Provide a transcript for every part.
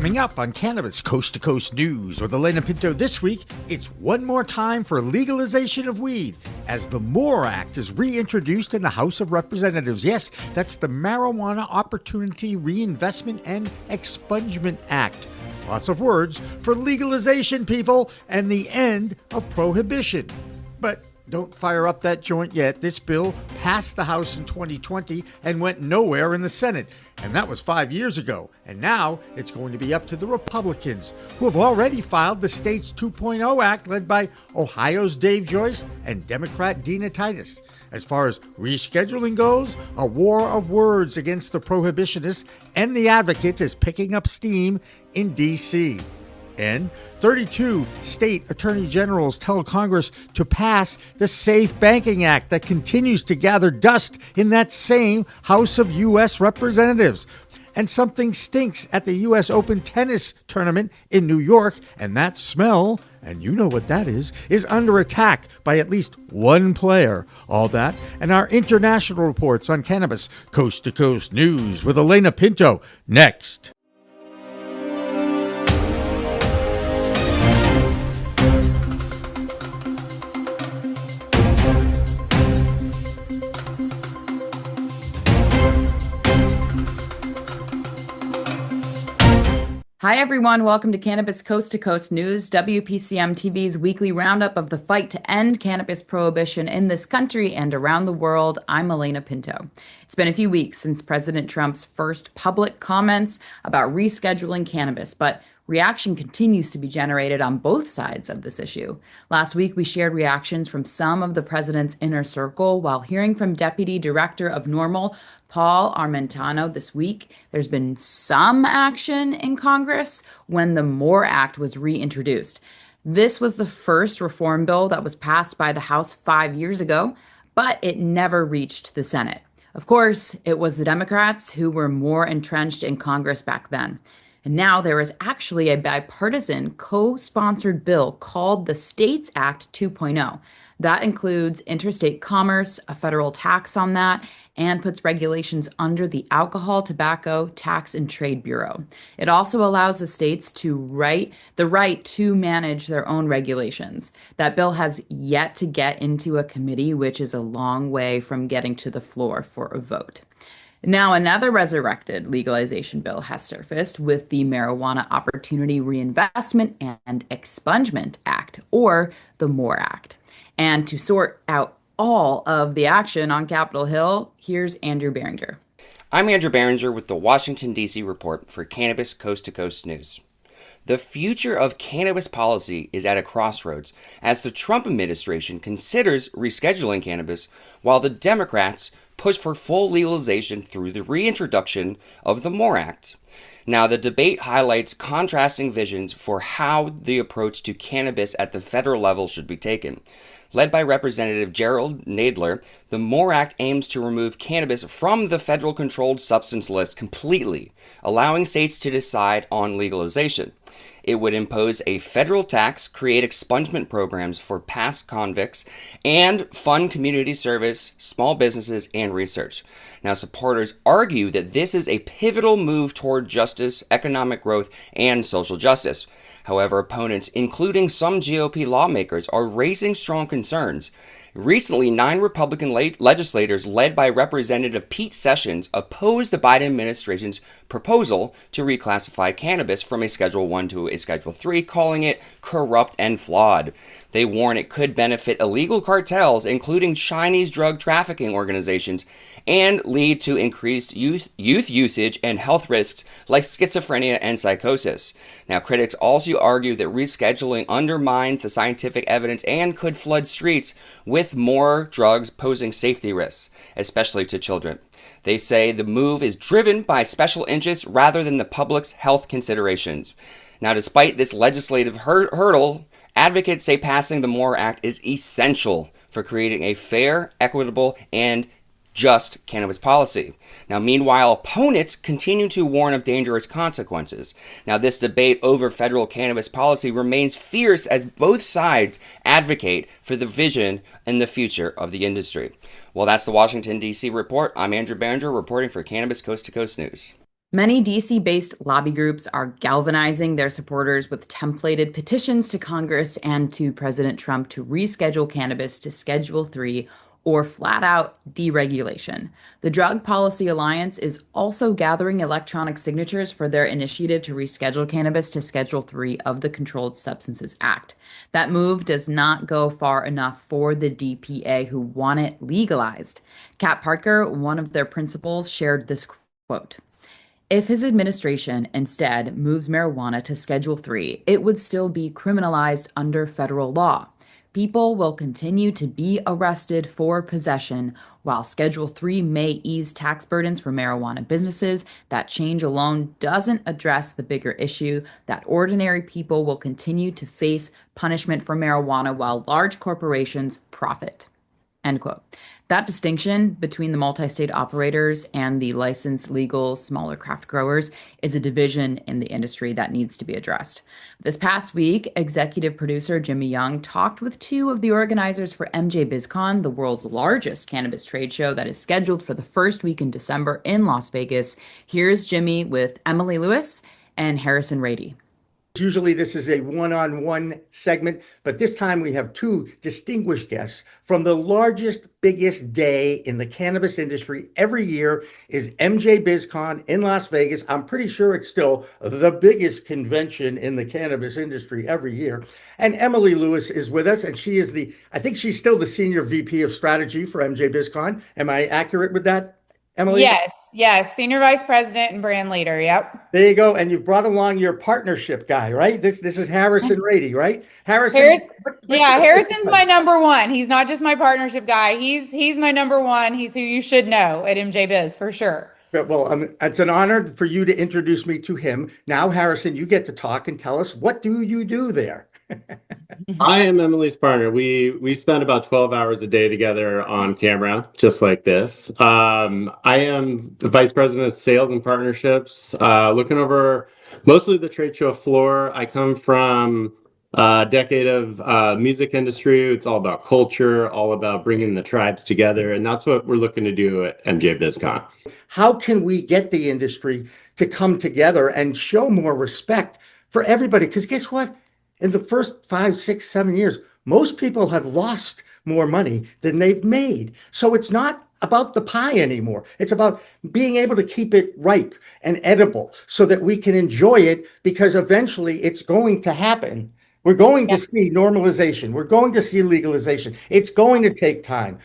Coming up on Cannabis Coast to Coast News with Alaina Pinto this week, it's one more time for legalization of weed as the M.O.R.E Act is reintroduced in the House of Representatives. Yes, that's the Marijuana Opportunity Reinvestment and Expungement Act. Lots of words for legalization, people, and the end of prohibition. But don't fire up that joint yet. This bill passed the House in 2020 and went nowhere in the Senate. And that was 5 years ago. And now it's going to be up to the Republicans, who have already filed the state's 2.0 Act led by Ohio's Dave Joyce and Democrat Dina Titus. As far as rescheduling goes, a war of words against the prohibitionists and the advocates is picking up steam in D.C. And 32 state attorney generals tell Congress to pass the Safe Banking Act that continues to gather dust in that same House of U.S. Representatives. And something stinks at the U.S. Open tennis tournament in New York, and that smell, and you know what that is under attack by at least one player. All that and our international reports on Cannabis Coast to Coast News with Alaina Pinto next. Hi, everyone. Welcome to Cannabis Coast to Coast News, WPCM TV's weekly roundup of the fight to end cannabis prohibition in this country and around the world. I'm Alaina Pinto. It's been a few weeks since President Trump's first public comments about rescheduling cannabis, but reaction continues to be generated on both sides of this issue. Last week, we shared reactions from some of the president's inner circle while hearing from Deputy Director of NORML, Paul Armentano. This week, there's been some action in Congress when the M.O.R.E Act was reintroduced. This was the first reform bill that was passed by the House 5 years ago, but it never reached the Senate. Of course, it was the Democrats who were more entrenched in Congress back then. And now there is actually a bipartisan co-sponsored bill called the States Act 2.0. That includes interstate commerce, a federal tax on that, and puts regulations under the Alcohol, Tobacco, Tax, and Trade Bureau. It also allows the states the right to manage their own regulations. That bill has yet to get into a committee, which is a long way from getting to the floor for a vote. Now, another resurrected legalization bill has surfaced with the Marijuana Opportunity Reinvestment and Expungement Act, or the M.O.R.E Act. And to sort out all of the action on Capitol Hill, here's Andrew Behringer. I'm Andrew Behringer with the Washington, D.C. report for Cannabis Coast to Coast News. The future of cannabis policy is at a crossroads as the Trump administration considers rescheduling cannabis while the Democrats push for full legalization through the reintroduction of the M.O.R.E Act. Now, the debate highlights contrasting visions for how the approach to cannabis at the federal level should be taken. Led by Representative Gerald Nadler, the M.O.R.E Act aims to remove cannabis from the federal controlled substance list completely, allowing states to decide on legalization. It would impose a federal tax, create expungement programs for past convicts, and fund community service, small businesses, and research. Now, supporters argue that this is a pivotal move toward justice, economic growth, and social justice. However, opponents, including some GOP lawmakers, are raising strong concerns. Recently, 9 Republican legislators led by Representative Pete Sessions opposed the Biden administration's proposal to reclassify cannabis from a Schedule I to a Schedule III, calling it corrupt and flawed. They warn it could benefit illegal cartels, including Chinese drug trafficking organizations, and lead to increased youth usage and health risks like schizophrenia and psychosis. Now, critics also argue that rescheduling undermines the scientific evidence and could flood streets with more drugs posing safety risks, especially to children. They say the move is driven by special interests rather than the public's health considerations. Now, despite this legislative hurdle, advocates say passing the M.O.R.E Act is essential for creating a fair, equitable, and just cannabis policy. Now, meanwhile, opponents continue to warn of dangerous consequences. Now, this debate over federal cannabis policy remains fierce as both sides advocate for the vision and the future of the industry. Well, that's the Washington, D.C. report. I'm Andrew Behringer reporting for Cannabis Coast to Coast News. Many DC-based lobby groups are galvanizing their supporters with templated petitions to Congress and to President Trump to reschedule cannabis to Schedule 3 or flat out deregulation. The Drug Policy Alliance is also gathering electronic signatures for their initiative to reschedule cannabis to Schedule 3 of the Controlled Substances Act. That move does not go far enough for the DPA, who want it legalized. Kat Parker, one of their principals, shared this quote. If his administration instead moves marijuana to Schedule 3, it would still be criminalized under federal law. People will continue to be arrested for possession, while Schedule 3 may ease tax burdens for marijuana businesses. That change alone doesn't address the bigger issue that ordinary people will continue to face punishment for marijuana while large corporations profit. End quote. That distinction between the multi-state operators and the licensed, legal, smaller craft growers is a division in the industry that needs to be addressed. This past week, executive producer Jimmy Young talked with two of the organizers for MJBizCon, the world's largest cannabis trade show that is scheduled for the first week in December in Las Vegas. Here's Jimmy with Emilee Lewis and Harrison Raide. Usually this is a one-on-one segment, but this time we have two distinguished guests from the largest, biggest day in the cannabis industry every year is MJBizCon in Las Vegas. I'm pretty sure it's still the biggest convention in the cannabis industry every year. And Emilee Lewis is with us, and she is I think she's still the Senior VP of Strategy for MJBizCon. Am I accurate with that, Emilee? Yes. Senior Vice President and Brand Leader. Yep. There you go. And you've brought along your partnership guy, right? This is Harrison Raide, right? Harrison. Harrison's my number one. He's not just my partnership guy. He's my number one. He's who you should know at MJBiz for sure. Well, it's an honor for you to introduce me to him. Now, Harrison, you get to talk and tell us, what do you do there? I am Emilee's partner. We spend about 12 hours a day together on camera, just like this. I am the Vice President of Sales and Partnerships, looking over mostly the trade show floor. I come from a decade of music industry. It's all about culture, all about bringing the tribes together, and that's what we're looking to do at MJBizCon. How can we get the industry to come together and show more respect for everybody? Because guess what? In the first 5, 6, 7 years, most people have lost more money than they've made. So it's not about the pie anymore. It's about being able to keep it ripe and edible so that we can enjoy it, because eventually it's going to happen. We're going to see normalization. We're going to see legalization. It's going to take time.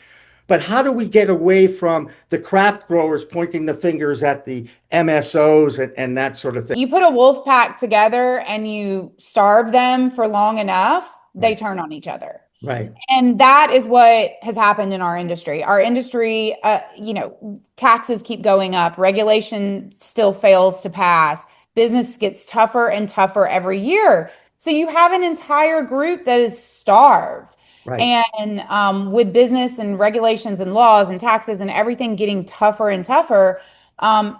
But how do we get away from the craft growers pointing the fingers at the MSOs and that sort of thing? You put a wolf pack together and you starve them for long enough, they turn on each other. Right. And that is what has happened in our industry. Our industry, taxes keep going up. Regulation still fails to pass. Business gets tougher and tougher every year. So you have an entire group that is starved. Right. And with business and regulations and laws and taxes and everything getting tougher and tougher,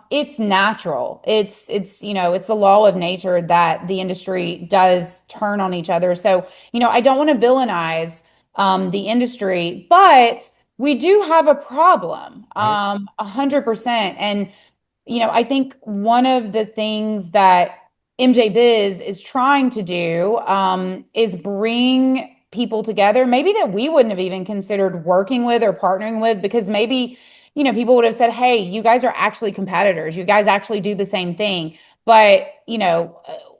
it's natural. It's the law of nature that the industry does turn on each other. So, I don't want to villainize the industry, but we do have a problem, 100%. And, I think one of the things that MJBiz is trying to do is bring people together, maybe that we wouldn't have even considered working with or partnering with, because maybe, people would have said, hey, you guys are actually competitors. You guys actually do the same thing. But,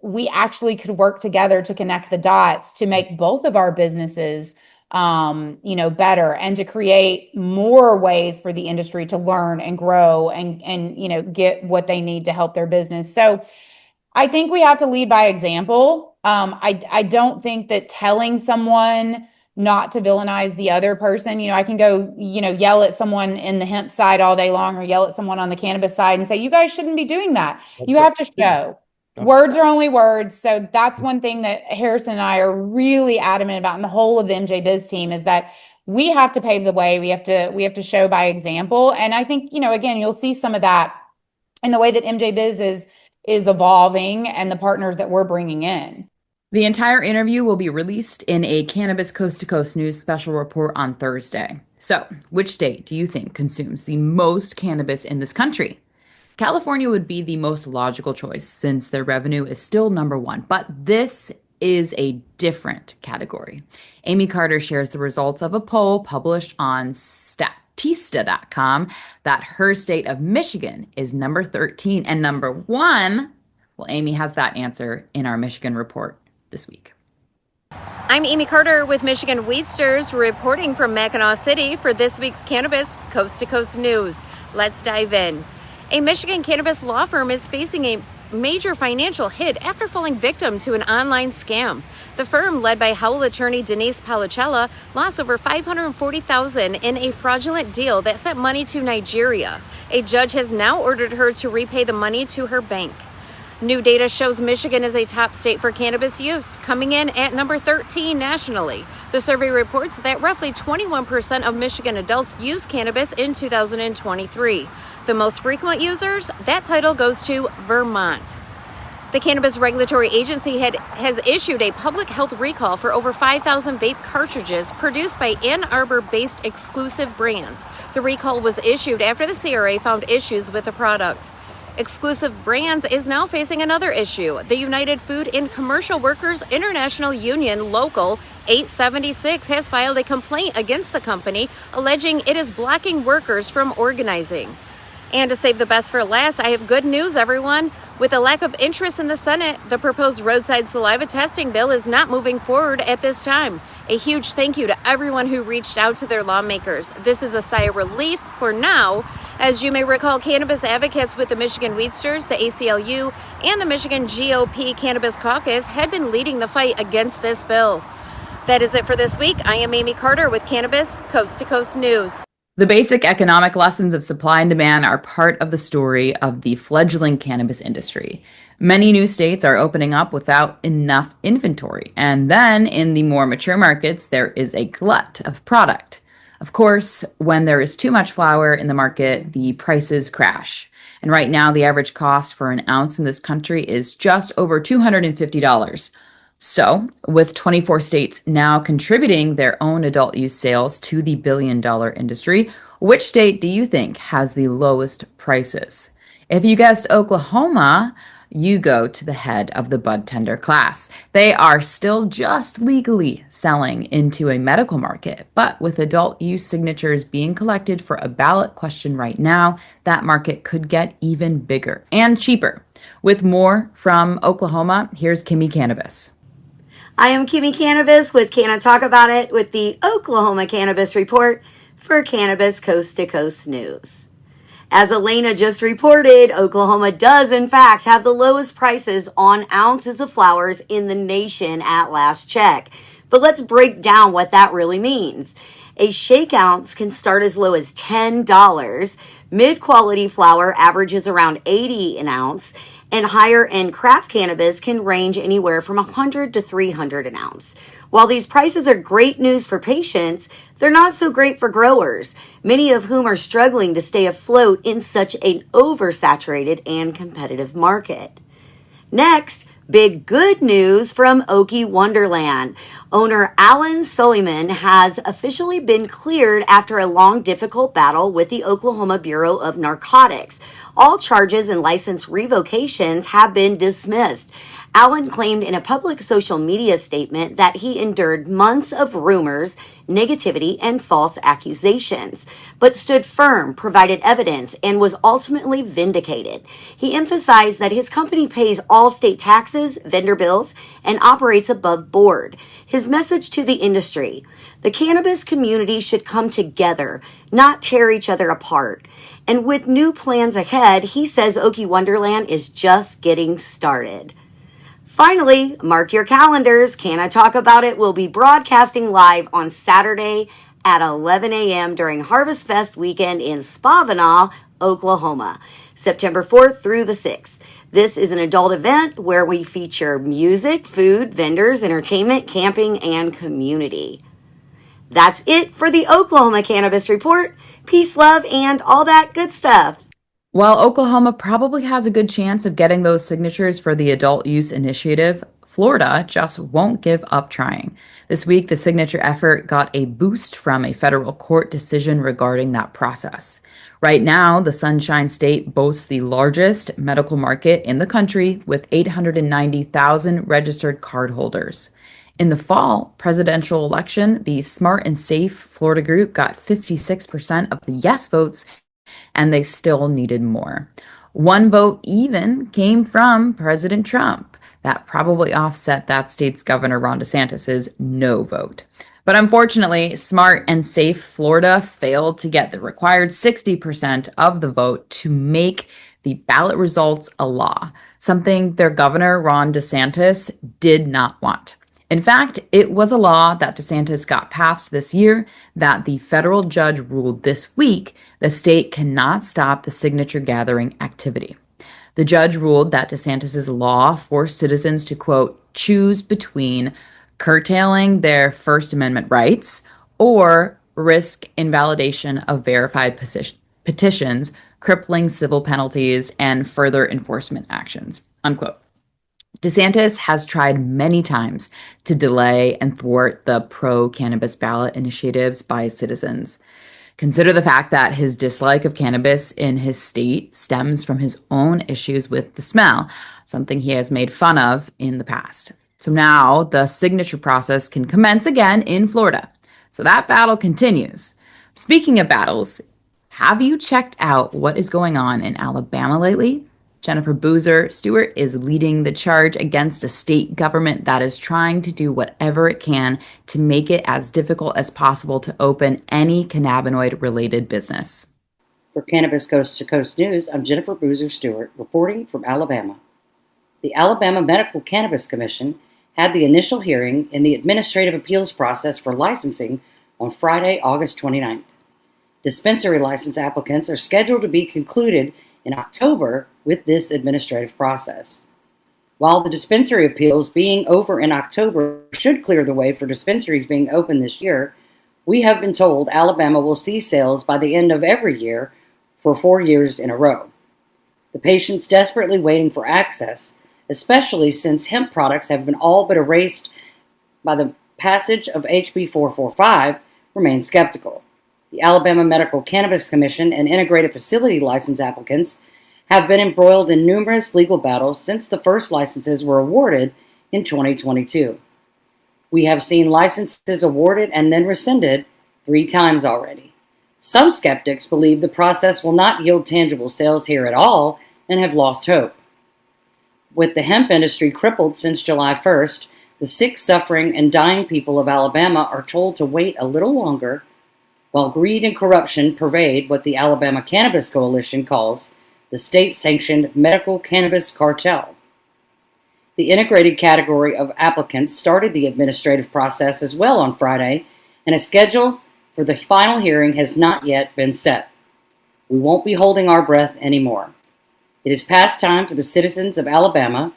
we actually could work together to connect the dots to make both of our businesses, better, and to create more ways for the industry to learn and grow and get what they need to help their business. So I think we have to lead by example. I don't think that telling someone not to villainize the other person, I can go, yell at someone in the hemp side all day long or yell at someone on the cannabis side and say, you guys shouldn't be doing that. You have to show. Words are only words. So that's one thing that Harrison and I are really adamant about, and the whole of the MJBiz team, is that we have to pave the way. We have to show by example. And I think, again, you'll see some of that in the way that MJBiz is evolving and the partners that we're bringing in. The entire interview will be released in a Cannabis Coast to Coast News special report on Thursday. So, which state do you think consumes the most cannabis in this country? California would be the most logical choice since their revenue is still number one, but this is a different category. Amie Carter shares the results of a poll published on Statista.com that her state of Michigan is number 13 and number one. Well, Amie has that answer in our Michigan report this week. I'm Amie Carter with Michigan Weedsters reporting from Mackinac City for this week's Cannabis Coast to Coast News. Let's dive in. A Michigan cannabis law firm is facing a major financial hit after falling victim to an online scam. The firm, led by Howell attorney Denise Palicella, lost over $540,000 in a fraudulent deal that sent money to Nigeria. A judge has now ordered her to repay the money to her bank. New data shows Michigan is a top state for cannabis use, coming in at number 13 nationally. The survey reports that roughly 21% of Michigan adults use cannabis in 2023. The most frequent users, that title goes to Vermont. The Cannabis Regulatory Agency has issued a public health recall for over 5,000 vape cartridges produced by Ann Arbor-based exclusive brands. The recall was issued after the CRA found issues with the product. Exclusive Brands is now facing another issue. The United Food and Commercial Workers International Union Local 876 has filed a complaint against the company, alleging it is blocking workers from organizing. And to save the best for last, I have good news, everyone. With a lack of interest in the Senate, the proposed roadside saliva testing bill is not moving forward at this time. A huge thank you to everyone who reached out to their lawmakers. This is a sigh of relief for now. As you may recall, cannabis advocates with the Michigan Weedsters, the ACLU, and the Michigan GOP Cannabis Caucus had been leading the fight against this bill. That is it for this week. I am Amie Carter with Cannabis Coast to Coast News. The basic economic lessons of supply and demand are part of the story of the fledgling cannabis industry. Many new states are opening up without enough inventory, and then in the more mature markets, there is a glut of product. Of course, when there is too much flower in the market, the prices crash. And right now, the average cost for an ounce in this country is just over $250. So, with 24 states now contributing their own adult use sales to the billion-dollar industry, which state do you think has the lowest prices? If you guessed Oklahoma, you go to the head of the bud tender class. They are still just legally selling into a medical market, but with adult use signatures being collected for a ballot question right now, that market could get even bigger and cheaper. With more from Oklahoma, here's Kimmie Cannabis. I am Kimmie Cannabis with Can I Talk About It with the Oklahoma Cannabis Report for Cannabis Coast to Coast News. As Alaina just reported, Oklahoma does in fact have the lowest prices on ounces of flowers in the nation at last check. But let's break down what that really means. A shake ounce can start as low as $10. Mid-quality flower averages around $80 an ounce. And higher-end craft cannabis can range anywhere from $100 to $300 an ounce. While these prices are great news for patients, they're not so great for growers, many of whom are struggling to stay afloat in such an oversaturated and competitive market. Next, big good news from Okie Wonderland. Owner Alan Suleiman has officially been cleared after a long, difficult battle with the Oklahoma Bureau of Narcotics. All charges and license revocations have been dismissed. Alan claimed in a public social media statement that he endured months of rumors, negativity, and false accusations, but stood firm, provided evidence, and was ultimately vindicated. He emphasized that his company pays all state taxes, vendor bills, and operates above board. His message to the industry: the cannabis community should come together, not tear each other apart. And with new plans ahead, he says Okie Wonderland is just getting started. Finally, mark your calendars. Can I Talk About It will be broadcasting live on Saturday at 11 a.m. during Harvest Fest weekend in Spavinaw, Oklahoma, September 4th through the 6th. This is an adult event where we feature music, food, vendors, entertainment, camping, and community. That's it for the Oklahoma Cannabis Report. Peace, love, and all that good stuff. While Oklahoma probably has a good chance of getting those signatures for the adult use initiative, Florida just won't give up trying. This week, the signature effort got a boost from a federal court decision regarding that process. Right now, the Sunshine State boasts the largest medical market in the country with 890,000 registered cardholders. In the fall presidential election, the Smart and Safe Florida group got 56% of the yes votes, and they still needed more. One vote even came from President Trump. That probably offset that state's Governor Ron DeSantis's no vote. But unfortunately, Smart and Safe Florida failed to get the required 60% of the vote to make the ballot results a law, something their Governor Ron DeSantis did not want. In fact, it was a law that DeSantis got passed this year that the federal judge ruled this week the state cannot stop the signature gathering activity. The judge ruled that DeSantis's law forced citizens to, quote, choose between curtailing their First Amendment rights or risk invalidation of verified petitions, crippling civil penalties, and further enforcement actions, unquote. DeSantis has tried many times to delay and thwart the pro-cannabis ballot initiatives by citizens. Consider the fact that his dislike of cannabis in his state stems from his own issues with the smell, something he has made fun of in the past. So now the signature process can commence again in Florida. So that battle continues. Speaking of battles, have you checked out what is going on in Alabama lately? Jennifer Boozer Stewart is leading the charge against a state government that is trying to do whatever it can to make it as difficult as possible to open any cannabinoid-related business. For Cannabis Coast to Coast News, I'm Jennifer Boozer Stewart, reporting from Alabama. The Alabama Medical Cannabis Commission had the initial hearing in the administrative appeals process for licensing on Friday, August 29th. Dispensary license applicants are scheduled to be concluded in October with this administrative process. While the dispensary appeals being over in October should clear the way for dispensaries being open this year, we have been told Alabama will see sales by the end of every year for 4 years in a row. The patients desperately waiting for access, especially since hemp products have been all but erased by the passage of HB 445, remain skeptical. The Alabama Medical Cannabis Commission and integrated facility license applicants have been embroiled in numerous legal battles since the first licenses were awarded in 2022. We have seen licenses awarded and then rescinded 3 times already. Some skeptics believe the process will not yield tangible sales here at all and have lost hope. With the hemp industry crippled since July 1st, the sick, suffering, and dying people of Alabama are told to wait a little longer while greed and corruption pervade what the Alabama Cannabis Coalition calls the state-sanctioned medical cannabis cartel. The integrated category of applicants started the administrative process as well on Friday, and a schedule for the final hearing has not yet been set. We won't be holding our breath anymore. It is past time for the citizens of Alabama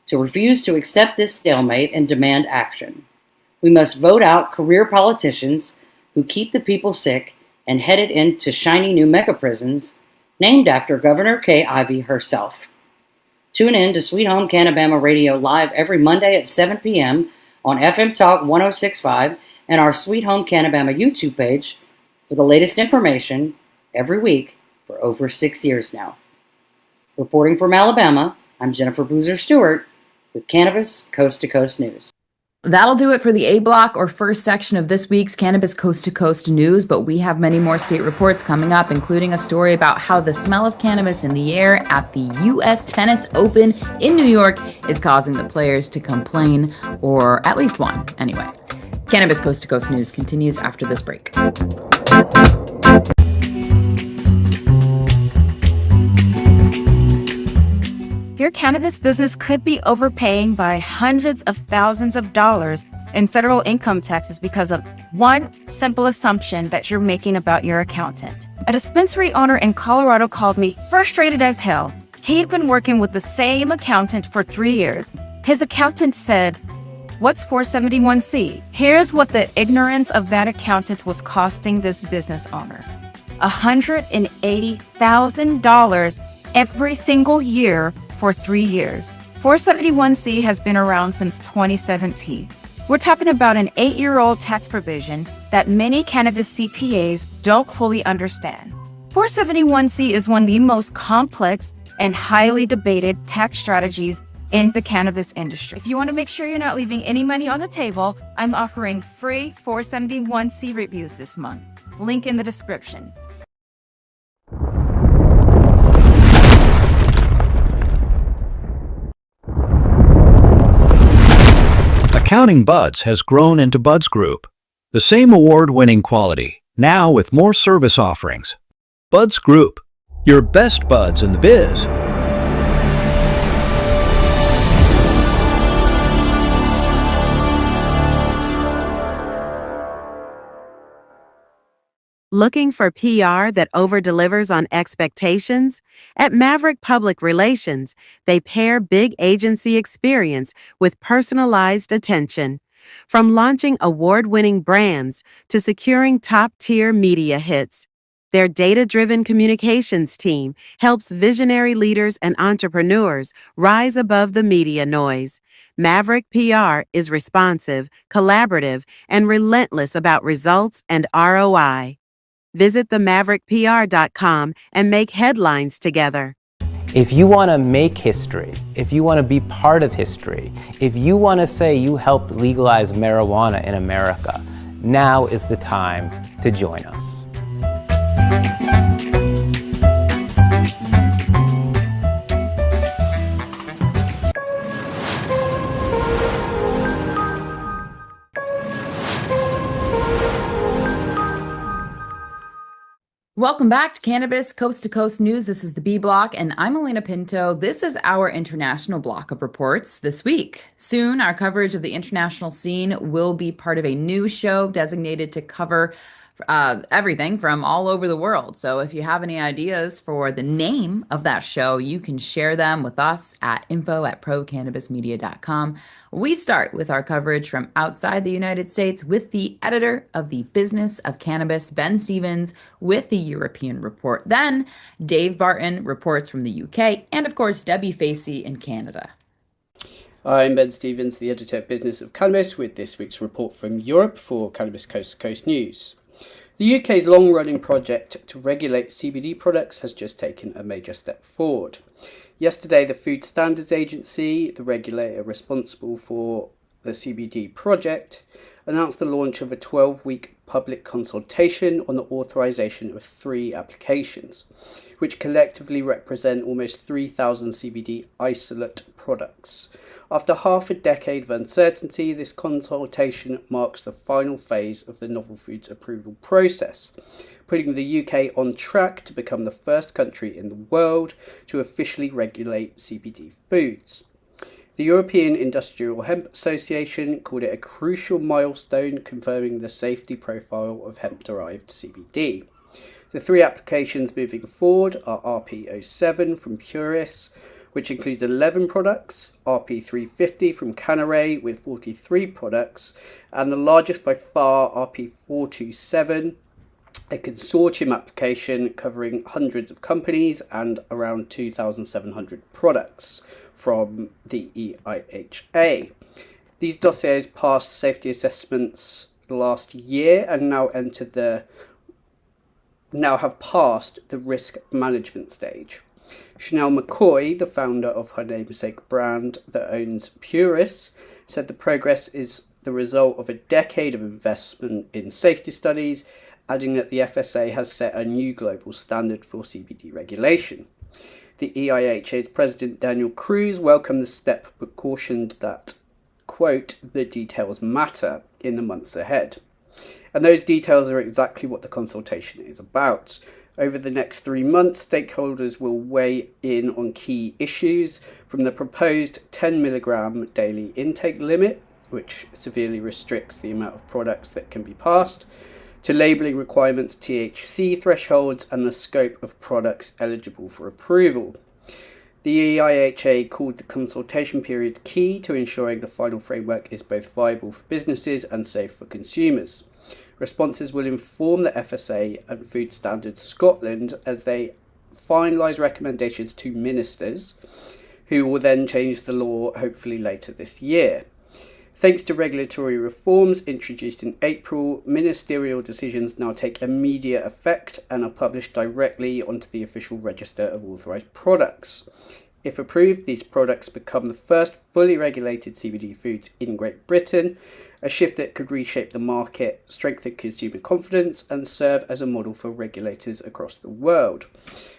to refuse to accept this stalemate and demand action. We must vote out career politicians who keep the people sick and headed into shiny new mega prisons named after Governor Kay Ivey herself. Tune in to Sweet Home Cannabama Radio live every Monday at 7 p.m. on FM Talk 106.5 and our Sweet Home Cannabama YouTube page for the latest information every week for over 6 years now. Reporting from Alabama, I'm Jennifer Boozer Stewart with Cannabis Coast to Coast News. That'll do it for the A block or first section of this week's Cannabis Coast to Coast News, but we have many more state reports coming up, including a story about how the smell of cannabis in the air at the U.S. Tennis Open in New York is causing the players to complain, or at least one, anyway. Cannabis Coast to Coast News continues after this break. Your cannabis business could be overpaying by hundreds of thousands of dollars in federal income taxes because of one simple assumption that you're making about your accountant. A dispensary owner in Colorado called me frustrated as hell. He'd been working with the same accountant for 3 years. His accountant said, "What's 471C?" Here's what the ignorance of that accountant was costing this business owner: $180,000 every single year for 3 years. 471C has been around since 2017. We're talking about an 8-year-old tax provision that many cannabis CPAs don't fully understand. 471C is one of the most complex and highly debated tax strategies in the cannabis industry. If you want to make sure you're not leaving any money on the table, I'm offering free 471C reviews this month. Link in the description. Accounting Buds has grown into Buds Group, the same award-winning quality, now with more service offerings. Buds Group, your best buds in the biz. Looking for PR that over-delivers on expectations? At Maverick Public Relations, they pair big agency experience with personalized attention. From launching award-winning brands to securing top-tier media hits, their data-driven communications team helps visionary leaders and entrepreneurs rise above the media noise. Maverick PR is responsive, collaborative, and relentless about results and ROI. Visit themaverickpr.com and make headlines together. If you want to make history, if you want to be part of history, if you want to say you helped legalize marijuana in America, now is the time to join us. Welcome back to Cannabis Coast to Coast News. This is the B Block, and I'm Alaina Pinto. This is our international block of reports this week. Soon, our coverage of the international scene will be part of a new show designated to cover everything from all over the world. So if you have any ideas for the name of that show, you can share them with us at info@procannabismedia.com. We start with our coverage from outside the United States with the editor of the Business of Cannabis, Ben Stevens, with the European report. Then Dave Barton reports from the UK, and of course, Debi Facey in Canada. I'm Ben Stevens, the editor of Business of Cannabis, with this week's report from Europe for Cannabis Coast to Coast News. The UK's long-running project to regulate CBD products has just taken a major step forward. Yesterday, the Food Standards Agency, the regulator responsible for the CBD project, announced the launch of a 12-week public consultation on the authorization of 3 applications, which collectively represent almost 3,000 CBD isolate products. After half a decade of uncertainty, this consultation marks the final phase of the novel foods approval process, putting the UK on track to become the first country in the world to officially regulate CBD foods. The European Industrial Hemp Association called it a crucial milestone, confirming the safety profile of hemp-derived CBD. The 3 applications moving forward are RP07 from Puris, which includes 11 products, RP350 from Canary with 43 products, and the largest by far, RP427, a consortium application covering hundreds of companies and around 2,700 products from the EIHA. These dossiers passed safety assessments last year and now have passed the risk management stage. Chanel McCoy, the founder of her namesake brand that owns Puris, said the progress is the result of a decade of investment in safety studies, adding that the FSA has set a new global standard for CBD regulation. The EIHA's president Daniel Cruz welcomed the step but cautioned that, quote, the details matter in the months ahead. And those details are exactly what the consultation is about. Over the next 3 months, stakeholders will weigh in on key issues, from the proposed 10 milligram daily intake limit, which severely restricts the amount of products that can be passed, to labelling requirements, THC thresholds, and the scope of products eligible for approval. The EIHA called the consultation period key to ensuring the final framework is both viable for businesses and safe for consumers. Responses will inform the FSA and Food Standards Scotland as they finalise recommendations to ministers, who will then change the law hopefully later this year. Thanks to regulatory reforms introduced in April, ministerial decisions now take immediate effect and are published directly onto the official register of authorised products. If approved, these products become the first fully regulated CBD foods in Great Britain, a shift that could reshape the market, strengthen consumer confidence, and serve as a model for regulators across the world.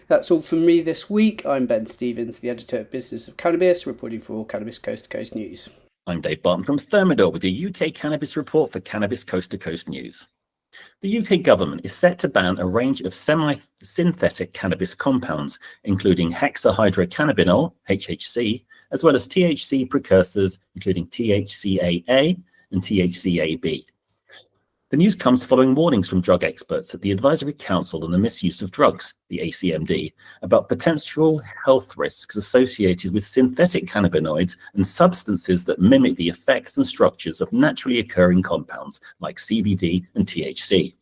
That's all from me this week. I'm Ben Stevens, the editor of Business of Cannabis, reporting for Cannabis Coast to Coast News. I'm Dave Barton from Thermador with the UK Cannabis Report for Cannabis Coast to Coast News. The UK government is set to ban a range of semi-synthetic cannabis compounds, including hexahydrocannabinol, HHC, as well as THC precursors, including THCA-A and THCA-B. The news comes following warnings from drug experts at the Advisory Council on the Misuse of Drugs, the ACMD, about potential health risks associated with synthetic cannabinoids and substances that mimic the effects and structures of naturally occurring compounds like CBD and THC.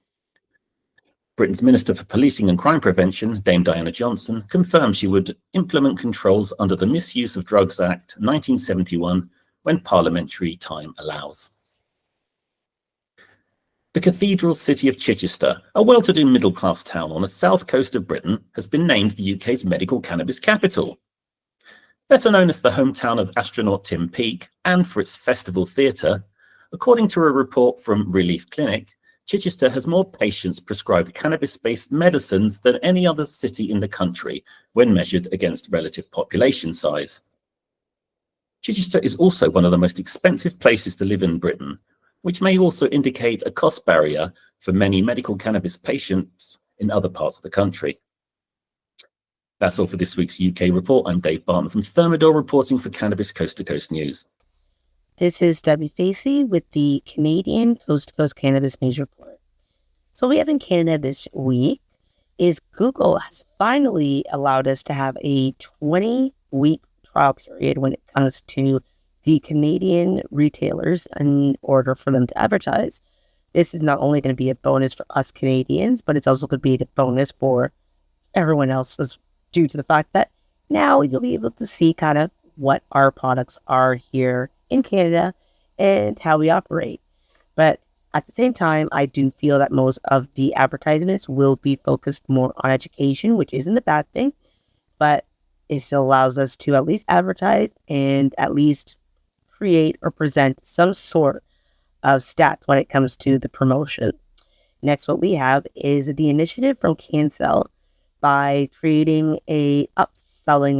Britain's Minister for Policing and Crime Prevention, Dame Diana Johnson, confirmed she would implement controls under the Misuse of Drugs Act 1971 when parliamentary time allows. The cathedral city of Chichester, a well-to-do middle-class town on the south coast of Britain, has been named the UK's medical cannabis capital. Better known as the hometown of astronaut Tim Peake and for its festival theatre, according to a report from Relief Clinic, Chichester has more patients prescribed cannabis-based medicines than any other city in the country when measured against relative population size. Chichester is also one of the most expensive places to live in Britain, which may also indicate a cost barrier for many medical cannabis patients in other parts of the country. That's all for this week's UK report. I'm Dave Barton from Thermador reporting for Cannabis Coast to Coast News. This is Debi Facey with the Canadian Coast to Coast Cannabis News Report. So we have in Canada this week is Google has finally allowed us to have a 20-week trial period when it comes to the Canadian retailers in order for them to advertise. This is not only going to be a bonus for us Canadians, but it's also going to be a bonus for everyone else due to the fact that now you'll be able to see kind of what our products are here in Canada and how we operate. But at the same time, I do feel that most of the advertisements will be focused more on education, which isn't a bad thing, but it still allows us to at least advertise and at least create or present some sort of stats when it comes to the promotion. Next, what we have is the initiative from Cancel by creating a upselling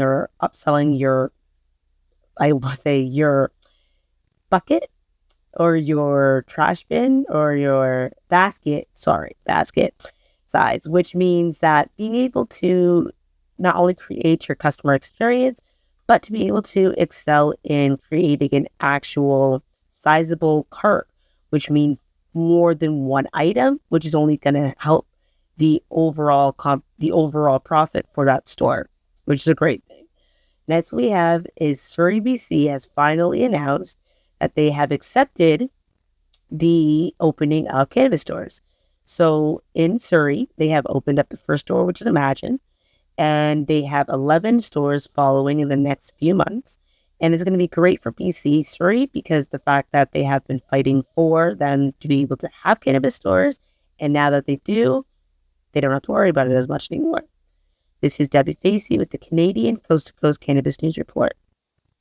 your, I will say, your bucket or your trash bin or your basket size, which means that being able to not only create your customer experience, but to be able to excel in creating an actual sizable cart, which means more than one item, which is only going to help the overall profit for that store, which is a great thing. Next we have is Surrey, BC has finally announced that they have accepted the opening of cannabis stores. So in Surrey, they have opened up the first store, which is Imagine, and they have 11 stores following in the next few months. And it's going to be great for BC Surrey because the fact that they have been fighting for them to be able to have cannabis stores. And now that they do, they don't have to worry about it as much anymore. This is Debi Facey with the Canadian Coast to Coast Cannabis News Report.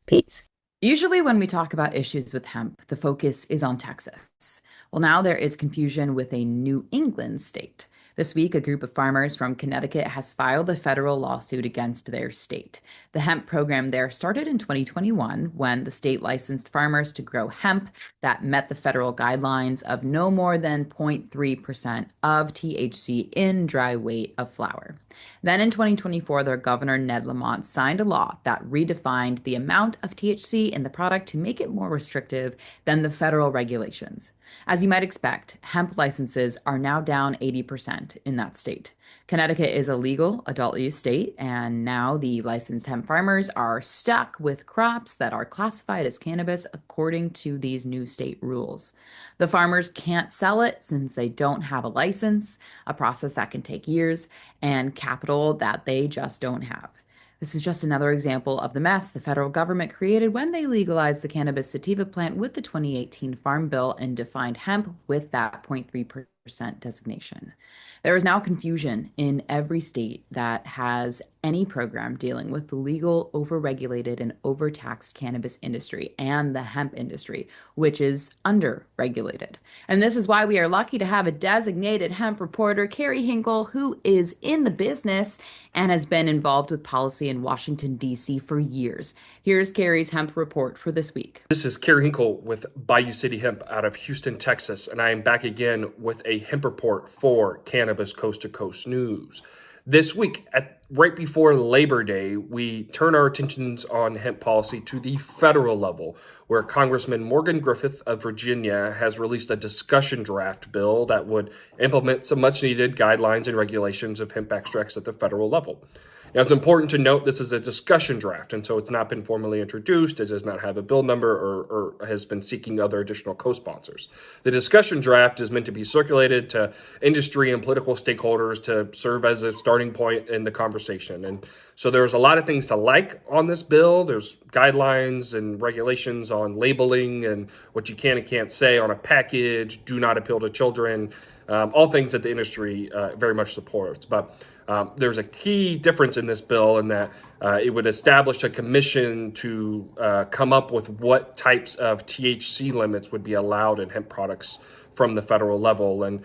Peace. Usually when we talk about issues with hemp, the focus is on Texas. Well, now there is confusion with a New England state. This week, a group of farmers from Connecticut has filed a federal lawsuit against their state. The hemp program there started in 2021 when the state licensed farmers to grow hemp that met the federal guidelines of no more than 0.3% of THC in dry weight of flower. Then in 2024, their governor, Ned Lamont, signed a law that redefined the amount of THC in the product to make it more restrictive than the federal regulations. As you might expect, hemp licenses are now down 80% in that state. Connecticut is a legal adult use state, and now the licensed hemp farmers are stuck with crops that are classified as cannabis according to these new state rules. The farmers can't sell it since they don't have a license, a process that can take years, and capital that they just don't have. This is just another example of the mess the federal government created when they legalized the cannabis sativa plant with the 2018 Farm Bill and defined hemp with that 0.3% designation. There is now confusion in every state that has any program dealing with the legal, overregulated, and overtaxed cannabis industry and the hemp industry, which is underregulated. And this is why we are lucky to have a designated hemp reporter, Kerry Hinkle, who is in the business and has been involved with policy in Washington, D.C. for years. Here's Kerry's hemp report for this week. This is Kerry Hinkle with Bayou City Hemp out of Houston, Texas, and I am back again with a hemp report for Cannabis Coast to Coast News. This week, right before Labor Day, we turn our attentions on hemp policy to the federal level, where Congressman Morgan Griffith of Virginia has released a discussion draft bill that would implement some much-needed guidelines and regulations of hemp extracts at the federal level. Now, it's important to note this is a discussion draft, and so it's not been formally introduced. It does not have a bill number or has been seeking other additional co-sponsors. The discussion draft is meant to be circulated to industry and political stakeholders to serve as a starting point in the conversation. And so there's a lot of things to like on this bill. There's guidelines and regulations on labeling and what you can and can't say on a package, do not appeal to children, all things that the industry very much supports. But there's a key difference in this bill in that it would establish a commission to come up with what types of THC limits would be allowed in hemp products from the federal level. And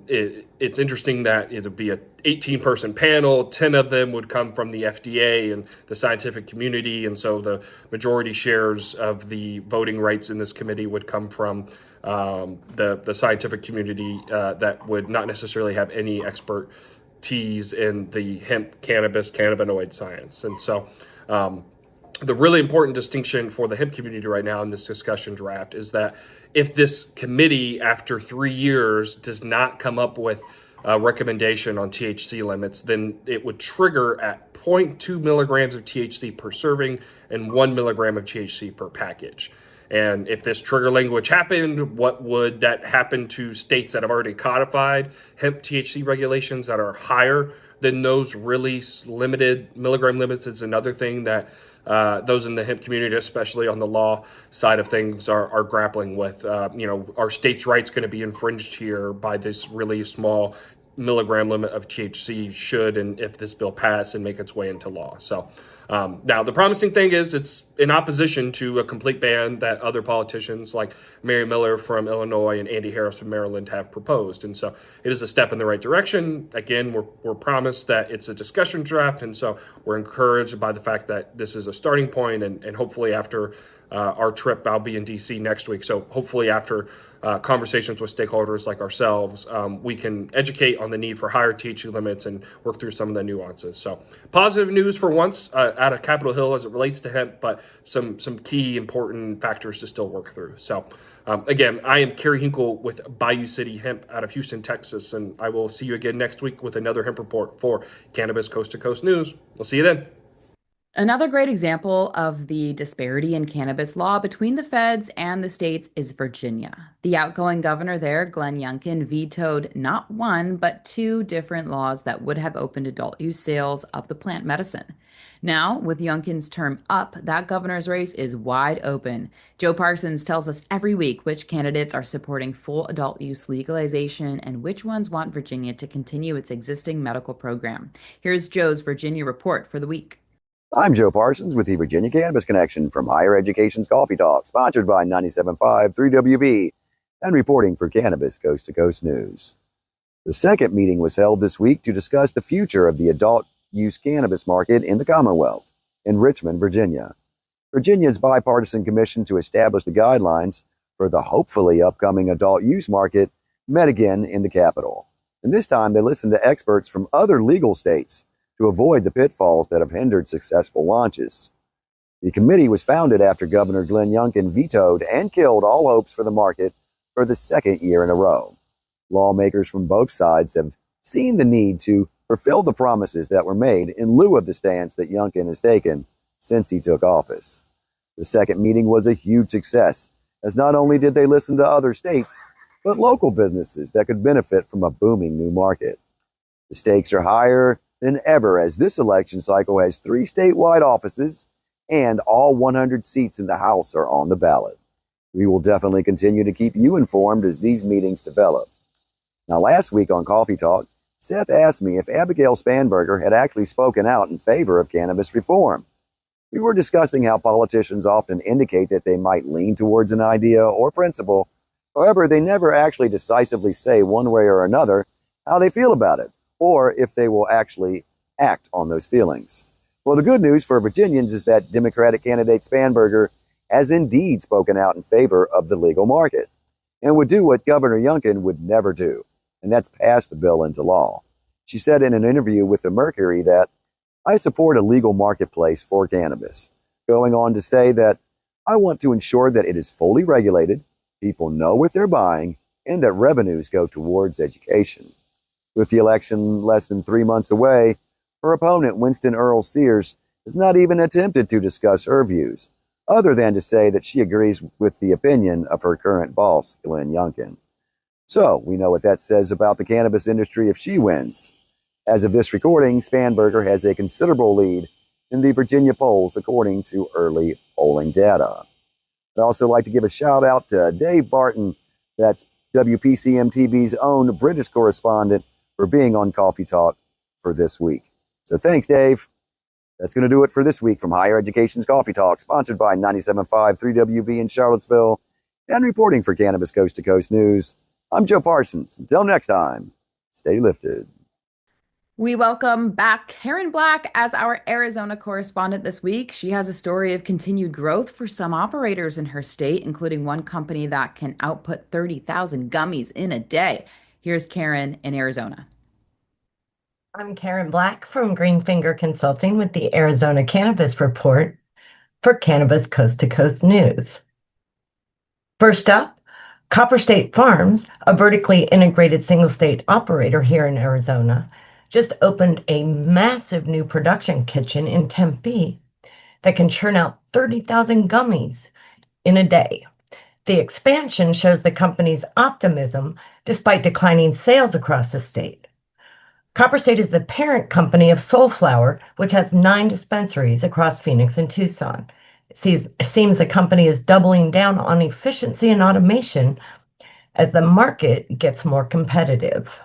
it's interesting that it would be an 18-person panel. 10 of them would come from the FDA and the scientific community. And so the majority shares of the voting rights in this committee would come from the scientific community that would not necessarily have any expertise in the hemp, cannabis, cannabinoid science. And so the really important distinction for the hemp community right now in this discussion draft is that if this committee, after 3 years, does not come up with a recommendation on THC limits, then it would trigger at 0.2 milligrams of THC per serving and 1 milligram of THC per package. And if this trigger language happened, what would that happen to states that have already codified hemp THC regulations that are higher than those really limited milligram limits? Is another thing that those in the hemp community, especially on the law side of things, are grappling with. Are states' rights going to be infringed here by this really small milligram limit of THC should and if this bill pass and make its way into law? So now the promising thing is it's in opposition to a complete ban that other politicians like Mary Miller from Illinois and Andy Harris from Maryland have proposed. And so it is a step in the right direction. Again, we're promised that it's a discussion draft. And so we're encouraged by the fact that this is a starting point and hopefully after our trip, I'll be in DC next week. So hopefully after conversations with stakeholders like ourselves, we can educate on the need for higher THC limits and work through some of the nuances. So positive news for once out of Capitol Hill as it relates to hemp, but some key important factors to still work through. So again, I am Kerry Hinkle with Bayou City Hemp out of Houston, Texas, and I will see you again next week with another hemp report for Cannabis Coast to Coast News. We'll see you then. Another great example of the disparity in cannabis law between the feds and the states is Virginia. The outgoing governor there, Glenn Youngkin, vetoed not one, but 2 different laws that would have opened adult use sales of the plant medicine. Now, with Youngkin's term up, that governor's race is wide open. Joe Parsons tells us every week which candidates are supporting full adult use legalization and which ones want Virginia to continue its existing medical program. Here's Joe's Virginia report for the week. I'm Joe Parsons with the Virginia Cannabis Connection from Higher Education's Coffee Talk, sponsored by 97.5 3WV, and reporting for Cannabis Coast to Coast News. The second meeting was held this week to discuss the future of the adult use cannabis market in the Commonwealth, in Richmond, Virginia. Virginia's bipartisan commission to establish the guidelines for the hopefully upcoming adult use market met again in the Capitol. And this time they listened to experts from other legal states to avoid the pitfalls that have hindered successful launches. The committee was founded after Governor Glenn Youngkin vetoed and killed all hopes for the market for the second year in a row. Lawmakers from both sides have seen the need to fulfill the promises that were made in lieu of the stance that Youngkin has taken since he took office. The second meeting was a huge success, as not only did they listen to other states, but local businesses that could benefit from a booming new market. The stakes are higher than ever, as this election cycle has 3 statewide offices and all 100 seats in the House are on the ballot. We will definitely continue to keep you informed as these meetings develop. Now, last week on Coffee Talk, Seth asked me if Abigail Spanberger had actually spoken out in favor of cannabis reform. We were discussing how politicians often indicate that they might lean towards an idea or principle. However, they never actually decisively say one way or another how they feel about it, or if they will actually act on those feelings. Well, the good news for Virginians is that Democratic candidate Spanberger has indeed spoken out in favor of the legal market and would do what Governor Youngkin would never do, and that's pass the bill into law. She said in an interview with the Mercury that, "I support a legal marketplace for cannabis," going on to say that, "I want to ensure that it is fully regulated, people know what they're buying, and that revenues go towards education." With the election less than 3 months away, her opponent, Winston Earl Sears, has not even attempted to discuss her views, other than to say that she agrees with the opinion of her current boss, Glenn Youngkin. So, we know what that says about the cannabis industry if she wins. As of this recording, Spanberger has a considerable lead in the Virginia polls, according to early polling data. I'd also like to give a shout out to Dave Barton, that's WPCM-TV's own British correspondent, for being on Coffee Talk for this week. So thanks, Dave. That's going to do it for this week from Higher Education's Coffee Talk, sponsored by 97.5 3WV in Charlottesville, and reporting for Cannabis Coast to Coast News. I'm Joe Parsons. Until next time, stay lifted. We welcome back Karen Black as our Arizona correspondent this week. She has a story of continued growth for some operators in her state, including one company that can output 30,000 gummies in a day. Here's Karen in Arizona. I'm Karen Black from Greenfinger Consulting with the Arizona Cannabis Report for Cannabis Coast to Coast News. First up, Copper State Farms, a vertically integrated single-state operator here in Arizona, just opened a massive new production kitchen in Tempe that can churn out 30,000 gummies in a day. The expansion shows the company's optimism despite declining sales across the state. Copper State is the parent company of Soulflower, which has 9 dispensaries across Phoenix and Tucson. It seems the company is doubling down on efficiency and automation as the market gets more competitive.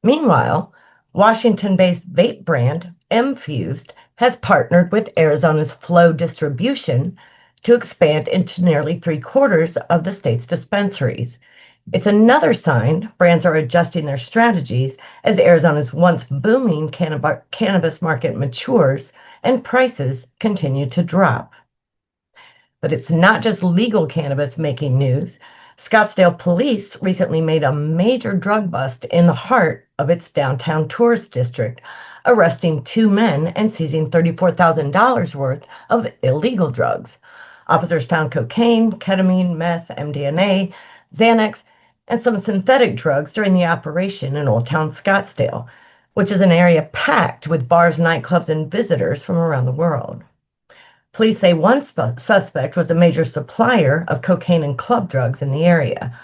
Meanwhile, Washington-based vape brand M.Fused has partnered with Arizona's Flow Distribution to expand into nearly 3/4 of the state's dispensaries. It's another sign brands are adjusting their strategies as Arizona's once booming cannabis market matures and prices continue to drop. But it's not just legal cannabis making news. Scottsdale police recently made a major drug bust in the heart of its downtown tourist district, arresting 2 men and seizing $34,000 worth of illegal drugs. Officers found cocaine, ketamine, meth, MDMA, Xanax, and some synthetic drugs during the operation in Old Town Scottsdale, which is an area packed with bars, nightclubs, and visitors from around the world. Police say one suspect was a major supplier of cocaine and club drugs in the area.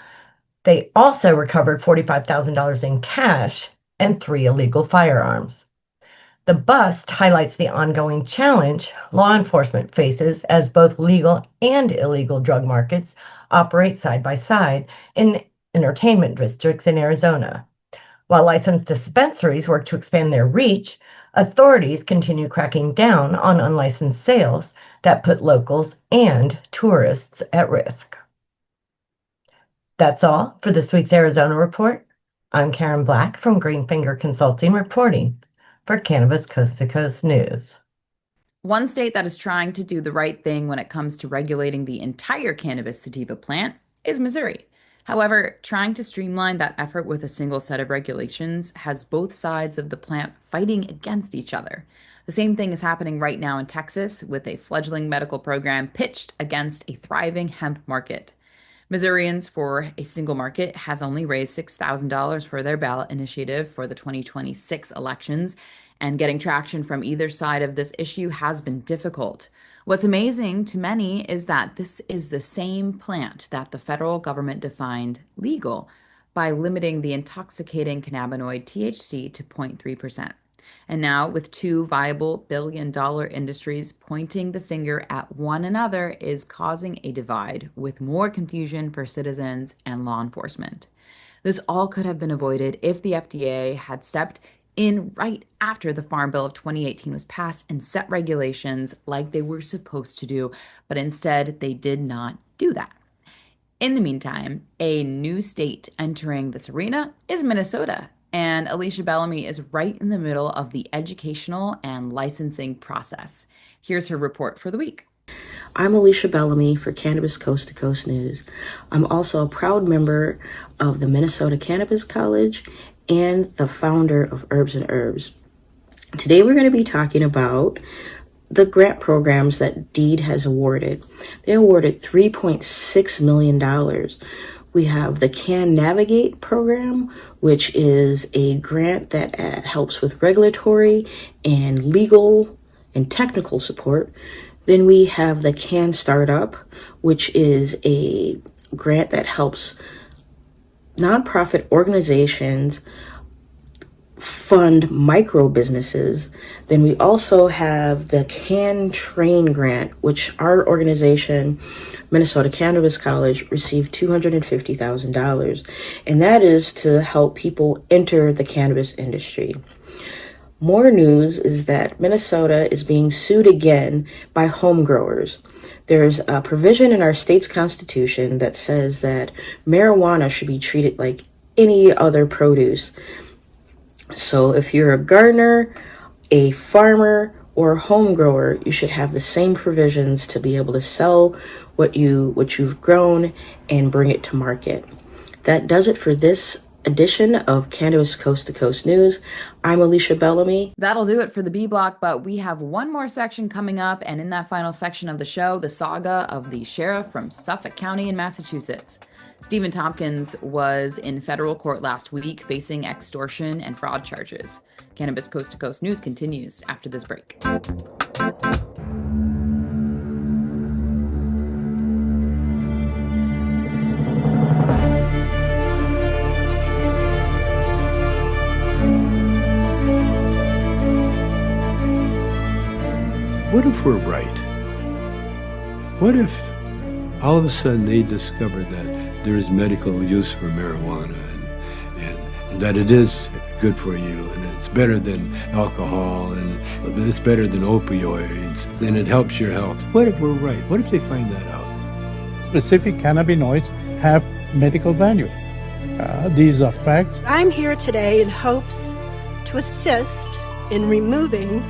They also recovered $45,000 in cash and 3 illegal firearms. The bust highlights the ongoing challenge law enforcement faces as both legal and illegal drug markets operate side by side in entertainment districts in Arizona. While licensed dispensaries work to expand their reach, authorities continue cracking down on unlicensed sales that put locals and tourists at risk. That's all for this week's Arizona Report. I'm Karen Black from Greenfinger Consulting reporting for Cannabis Coast to Coast News. One state that is trying to do the right thing when it comes to regulating the entire cannabis sativa plant is Missouri. However, trying to streamline that effort with a single set of regulations has both sides of the plant fighting against each other. The same thing is happening right now in Texas with a fledgling medical program pitched against a thriving hemp market. Missourians for a Single Market has only raised $6,000 for their ballot initiative for the 2026 elections, and getting traction from either side of this issue has been difficult. What's amazing to many is that this is the same plant that the federal government defined legal by limiting the intoxicating cannabinoid THC to 0.3%. And now, with two viable billion-dollar industries pointing the finger at one another, is causing a divide with more confusion for citizens and law enforcement. This all could have been avoided if the FDA had stepped in right after the Farm Bill of 2018 was passed and set regulations like they were supposed to do, but instead they did not do that. In the meantime, a new state entering this arena is Minnesota, and Alysha Bellamy is right in the middle of the educational and licensing process. Here's her report for the week. I'm Alysha Bellamy for Cannabis Coast to Coast News. I'm also a proud member of the Minnesota Cannabis College and the founder of Herbs and Herbs. Today we're going to be talking about the grant programs that DEED has awarded. They awarded $3.6 million. We have the Can Navigate program, which is a grant that helps with regulatory and legal and technical support. Then we have the Can Startup, which is a grant that helps nonprofit organizations fund micro businesses. Then we also have the Can Train grant, which our organization, Minnesota Cannabis College, received $250,000. And that is to help people enter the cannabis industry. More news is that Minnesota is being sued again by home growers. There's a provision in our state's constitution that says that marijuana should be treated like any other produce. So if you're a gardener, a farmer, or a home grower, you should have the same provisions to be able to sell what you've grown and bring it to market. That does it for this edition of Cannabis Coast to Coast News. I'm Alysha Bellamy. That'll do it for the B block, but we have one more section coming up, and in that final section of the show, the saga of the sheriff from Suffolk County in Massachusetts. Stephen Tompkins was in federal court last week facing extortion and fraud charges. Cannabis Coast to Coast News continues after this break. What if we're right? What if all of a sudden they discovered that there is medical use for marijuana and that it is good for you and it's better than alcohol and it's better than opioids and it helps your health? What if we're right? What if they find that out? Specific cannabinoids have medical value. These are facts. I'm here today in hopes to assist in removing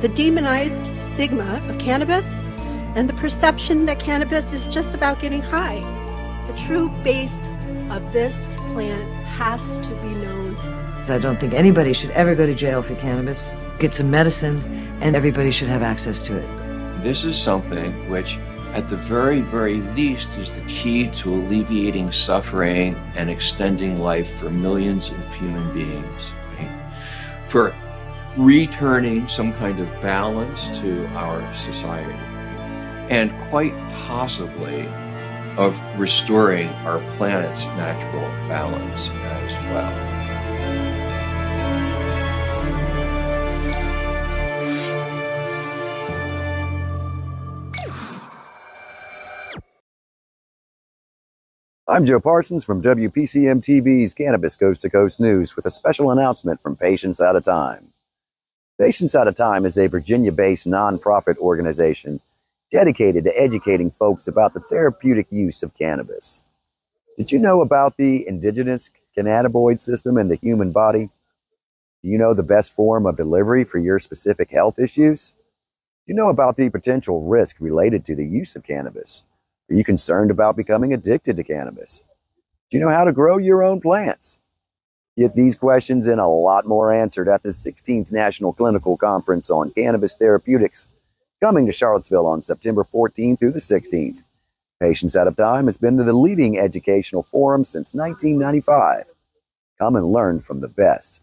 the demonized stigma of cannabis and the perception that cannabis is just about getting high. The true base of this plant has to be known. I don't think anybody should ever go to jail for cannabis. Get some medicine, and everybody should have access to it. This is something which, at the very, very least, is the key to alleviating suffering and extending life for millions of human beings. Right? For returning some kind of balance to our society, and quite possibly of restoring our planet's natural balance as well. I'm Joe Parsons from WPCM-TV's Cannabis Coast to Coast News with a special announcement from Patients at a Time. Patients at a Time is a Virginia-based nonprofit organization dedicated to educating folks about the therapeutic use of cannabis. Did you know about the indigenous cannabinoid system in the human body? Do you know the best form of delivery for your specific health issues? Do you know about the potential risk related to the use of cannabis? Are you concerned about becoming addicted to cannabis? Do you know how to grow your own plants? Get these questions and a lot more answered at the 16th National Clinical Conference on Cannabis Therapeutics, coming to Charlottesville on September 14th through the 16th. Patients at a Time has been the leading educational forum since 1995. Come and learn from the best.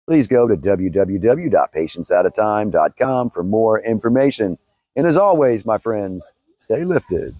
Please go to www.patientsatatime.com for more information. And as always, my friends, stay lifted.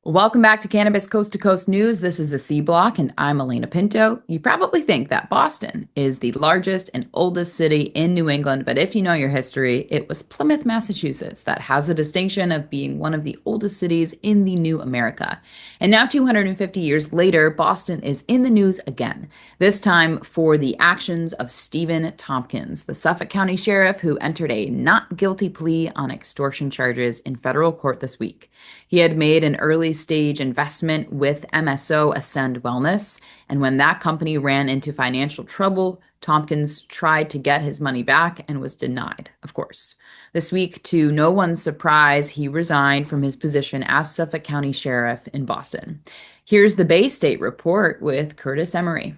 Welcome back to Cannabis Coast to Coast News. This is the C Block, and I'm Alaina Pinto. You probably think that Boston is the largest and oldest city in New England, but if you know your history, it was Plymouth, Massachusetts that has the distinction of being one of the oldest cities in the new America. And now, 250 years later, Boston is in the news again, this time for the actions of Stephen Tompkins, the Suffolk County Sheriff who entered a not guilty plea on extortion charges in federal court this week. He had made an early stage investment with MSO Ascend Wellness, and when that company ran into financial trouble, Tompkins tried to get his money back and was denied, of course. This week, to no one's surprise, he resigned from his position as Suffolk County Sheriff in Boston. Here's the Bay State Report with Curtis Emery.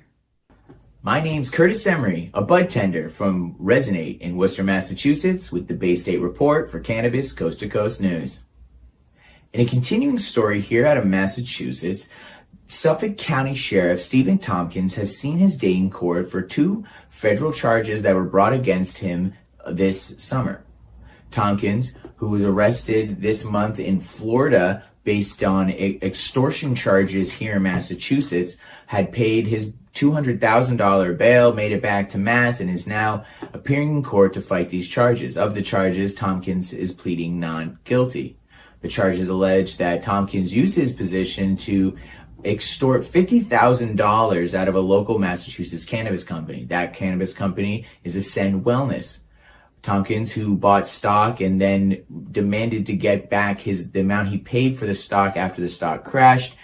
My name's Curtis Emery, a bud tender from Resonate in Worcester, Massachusetts, with the Bay State Report for Cannabis Coast to Coast News. In a continuing story here out of Massachusetts, Suffolk County Sheriff Stephen Tompkins has seen his day in court for 2 federal charges that were brought against him this summer. Tompkins, who was arrested this month in Florida based on extortion charges here in Massachusetts, had paid his $200,000 bail, made it back to Mass, and is now appearing in court to fight these charges. Of the charges, Tompkins is pleading not guilty. The charges allege that Tompkins used his position to extort $50,000 out of a local Massachusetts cannabis company. That cannabis company is Ascend Wellness. Tompkins, who bought stock and then demanded to get back the amount he paid for the stock after the stock crashed,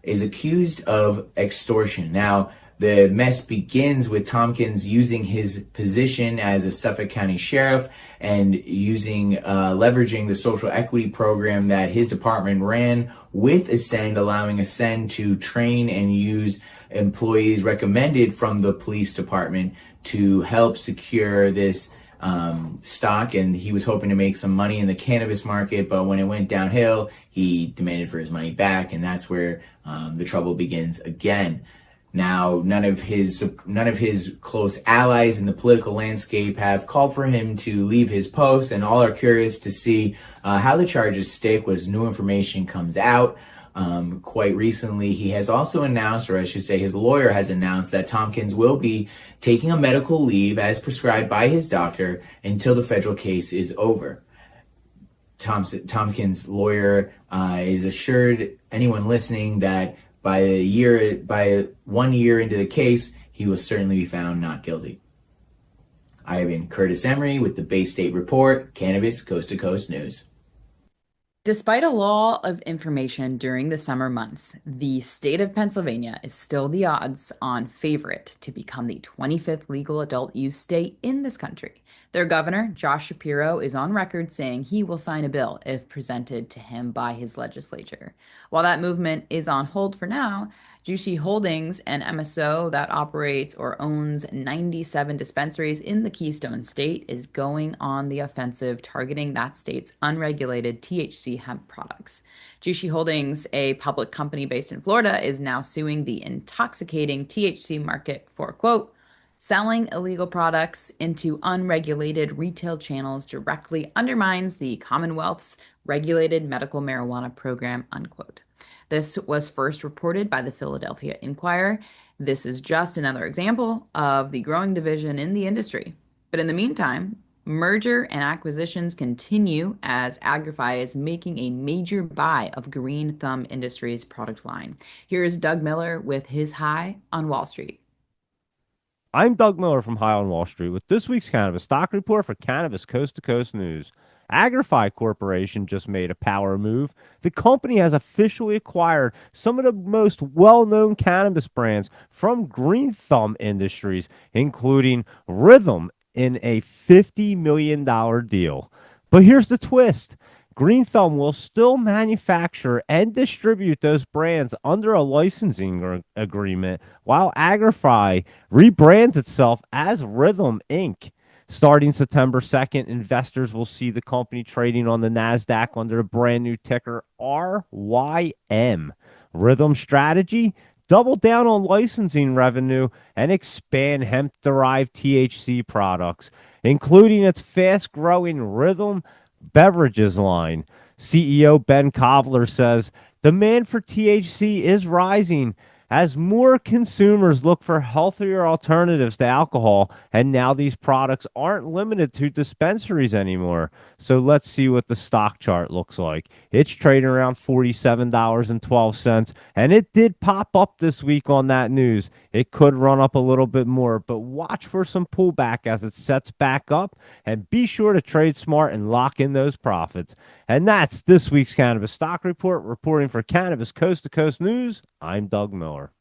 is accused of extortion. Now, the mess begins with Tompkins using his position as a Suffolk County Sheriff and leveraging the social equity program that his department ran with Ascend, allowing Ascend to train and use employees recommended from the police department to help secure this stock. And he was hoping to make some money in the cannabis market, but when it went downhill, he demanded for his money back, and that's where the trouble begins again. Now, none of his close allies in the political landscape have called for him to leave his post, and all are curious to see how the charges stick as new information comes out. Quite recently, he has also announced, or I should say his lawyer has announced, that Tompkins will be taking a medical leave as prescribed by his doctor until the federal case is over. Tompkins' lawyer is assured anyone listening that by 1 year into the case, he will certainly be found not guilty. I have been Curtis Emery with the Bay State Report, Cannabis Coast to Coast News. Despite a lull of information during the summer months, the state of Pennsylvania is still the odds-on favorite to become the 25th legal adult use state in this country. Their governor, Josh Shapiro, is on record saying he will sign a bill if presented to him by his legislature. While that movement is on hold for now, Jushi Holdings, an MSO that operates or owns 97 dispensaries in the Keystone State, is going on the offensive, targeting that state's unregulated THC hemp products. Jushi Holdings, a public company based in Florida, is now suing the intoxicating THC market for, quote, selling illegal products into unregulated retail channels directly undermines the Commonwealth's regulated medical marijuana program, unquote. This was first reported by the Philadelphia Inquirer. This is just another example of the growing division in the industry. But in the meantime, merger and acquisitions continue as Agrify is making a major buy of Green Thumb Industries' product line. Here's Doug Miller with his High on Wall Street. I'm Doug Miller from High on Wall Street with this week's Cannabis Stock Report for Cannabis Coast to Coast News. Agrify Corporation just made a power move. The company has officially acquired some of the most well-known cannabis brands from Green Thumb Industries, including Rhythm, in a $50 million deal. But here's the twist. Green Thumb will still manufacture and distribute those brands under a licensing agreement, while Agrify rebrands itself as Rhythm Inc. Starting September 2nd, investors will see the company trading on the NASDAQ under the brand new ticker RYM. Rhythm strategy: double down on licensing revenue and expand hemp-derived THC products, including its fast-growing Rhythm Beverages line. CEO Ben Kovler says demand for THC is rising as more consumers look for healthier alternatives to alcohol, and now these products aren't limited to dispensaries anymore. So let's see what the stock chart looks like. It's trading around $47.12, and it did pop up this week on that news. It could run up a little bit more, but watch for some pullback as it sets back up, and be sure to trade smart and lock in those profits. And that's this week's Cannabis Stock Report. Reporting for Cannabis Coast to Coast News, I'm Doug Miller.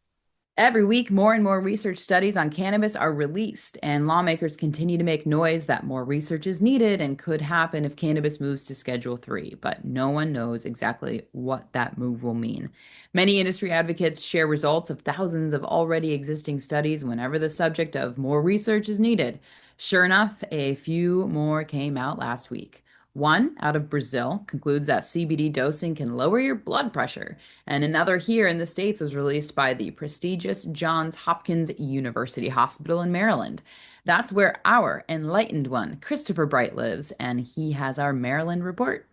Every week, more and more research studies on cannabis are released, and lawmakers continue to make noise that more research is needed and could happen if cannabis moves to Schedule 3, but no one knows exactly what that move will mean. Many industry advocates share results of thousands of already existing studies whenever the subject of more research is needed. Sure enough, a few more came out last week. One out of Brazil concludes that CBD dosing can lower your blood pressure, and another here in the States was released by the prestigious Johns Hopkins University Hospital in Maryland. That's where our enlightened one, Christopher Bright, lives, and he has our Maryland report.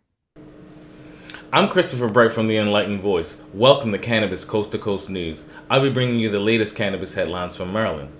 I'm Christopher Bright from The Enlightened Voice. Welcome to Cannabis Coast to Coast News. I'll be bringing you the latest cannabis headlines from Maryland.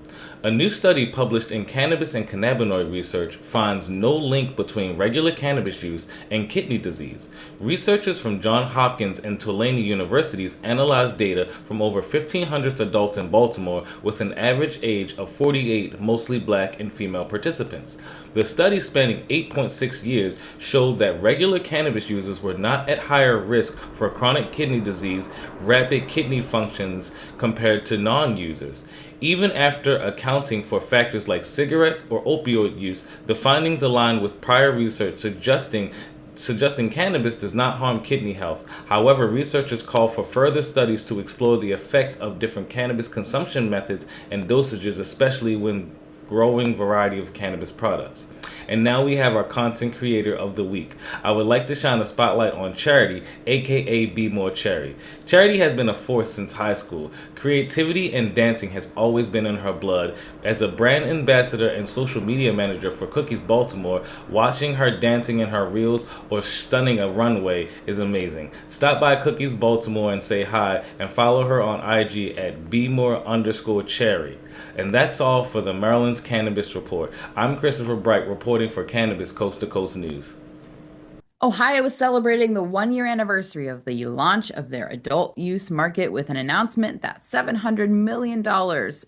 A new study published in Cannabis and Cannabinoid Research finds no link between regular cannabis use and kidney disease. Researchers from Johns Hopkins and Tulane universities analyzed data from over 1,500 adults in Baltimore with an average age of 48, mostly black and female participants. The study, spanning 8.6 years, showed that regular cannabis users were not at higher risk for chronic kidney disease, rapid kidney functions compared to non-users. Even after accounting for factors like cigarettes or opioid use, the findings align with prior research suggesting cannabis does not harm kidney health. However, researchers call for further studies to explore the effects of different cannabis consumption methods and dosages, especially when growing variety of cannabis products. And now we have our content creator of the week. I would like to shine a spotlight on Charity, aka M.O.R.E. Cherry. Charity has been a force since high school. Creativity and dancing has always been in her blood. As a brand ambassador and social media manager for Cookies Baltimore, watching her dancing in her reels or stunning a runway is amazing. Stop by Cookies Baltimore and say hi, and follow her on IG at @BMORE_Cherry. And that's all for the Maryland's Cannabis Report. I'm Christopher Bright reporting for Cannabis Coast to Coast News. Ohio is celebrating the one-year anniversary of the launch of their adult use market with an announcement that $700 million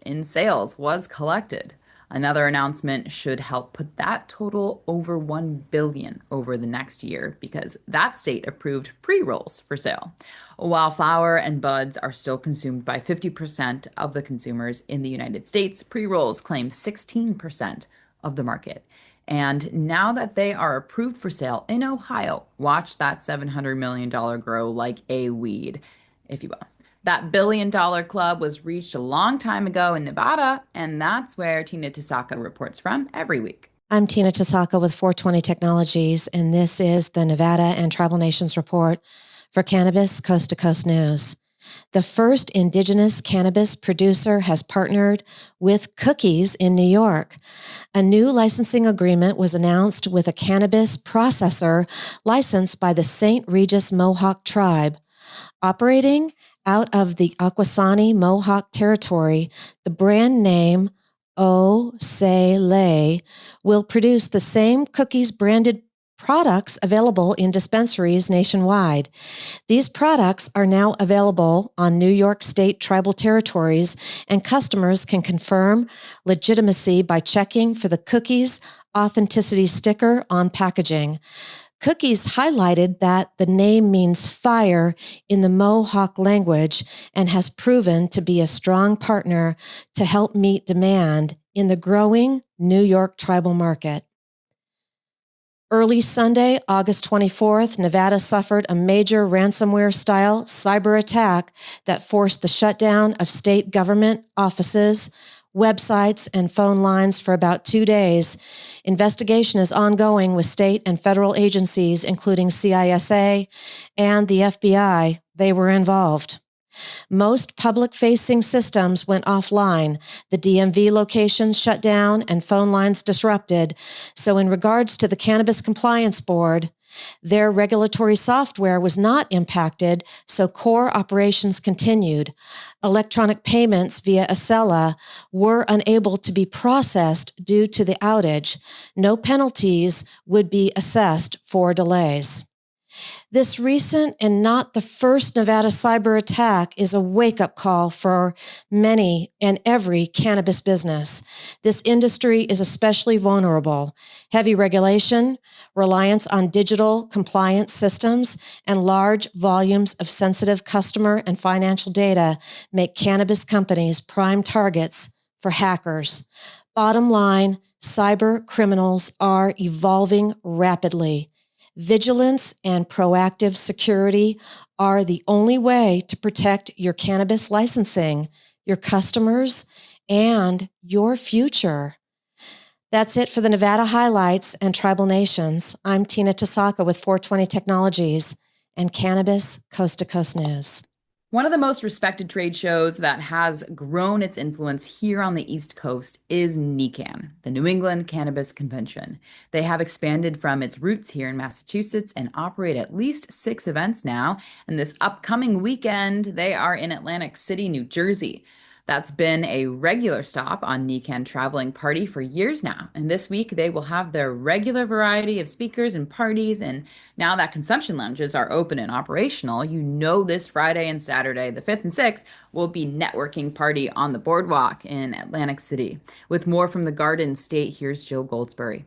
in sales was collected. Another announcement should help put that total over $1 billion over the next year because that state approved pre-rolls for sale. While flower and buds are still consumed by 50% of the consumers in the United States, pre-rolls claim 16% of the market. And now that they are approved for sale in Ohio, watch that $700 million grow like a weed, if you will. That $1 billion club was reached a long time ago in Nevada, and that's where Tina Tasaka reports from every week. I'm Tina Tasaka with 420 Technologies, and this is the Nevada and Tribal Nations report for Cannabis Coast to Coast News. The first indigenous cannabis producer has partnered with Cookies in New York. A new licensing agreement was announced with a cannabis processor licensed by the St. Regis Mohawk tribe. Operating out of the Akwesasne Mohawk territory, the brand name O-Se-Le will produce the same Cookies branded products available in dispensaries nationwide. These products are now available on New York State tribal territories, and customers can confirm legitimacy by checking for the Cookies authenticity sticker on packaging. Cookies highlighted that the name means fire in the Mohawk language and has proven to be a strong partner to help meet demand in the growing New York tribal market. Early Sunday, August 24th, Nevada suffered a major ransomware-style cyber attack that forced the shutdown of state government offices, websites, and phone lines for about 2 days. Investigation is ongoing with state and federal agencies, including CISA and the FBI. They were involved. Most public-facing systems went offline. The DMV locations shut down and phone lines disrupted. So in regards to the Cannabis Compliance Board, Their regulatory software was not impacted, so core operations continued. Electronic payments via Acela were unable to be processed due to the outage. No penalties would be assessed for delays. This recent and not the first Nevada cyber attack is a wake-up call for many and every cannabis business. This industry is especially vulnerable. Heavy regulation, reliance on digital compliance systems, and large volumes of sensitive customer and financial data make cannabis companies prime targets for hackers. Bottom line, cyber criminals are evolving rapidly. Vigilance and proactive security are the only way to protect your cannabis licensing, your customers, and your future. That's it for the Nevada highlights and Tribal Nations. I'm Tina Tasaka with 420 Technologies and Cannabis Coast to Coast News. One of the most respected trade shows that has grown its influence here on the East Coast is NECANN, the New England Cannabis Convention. They have expanded from its roots here in Massachusetts and operate at least 6 events now. And this upcoming weekend, they are in Atlantic City, New Jersey. That's been a regular stop on NECANN Traveling Party for years now. And this week, they will have their regular variety of speakers and parties. And now that consumption lounges are open and operational, you know this Friday and Saturday, the 5th and 6th, will be networking party on the boardwalk in Atlantic City. With more from the Garden State, here's Jill Goldsberry.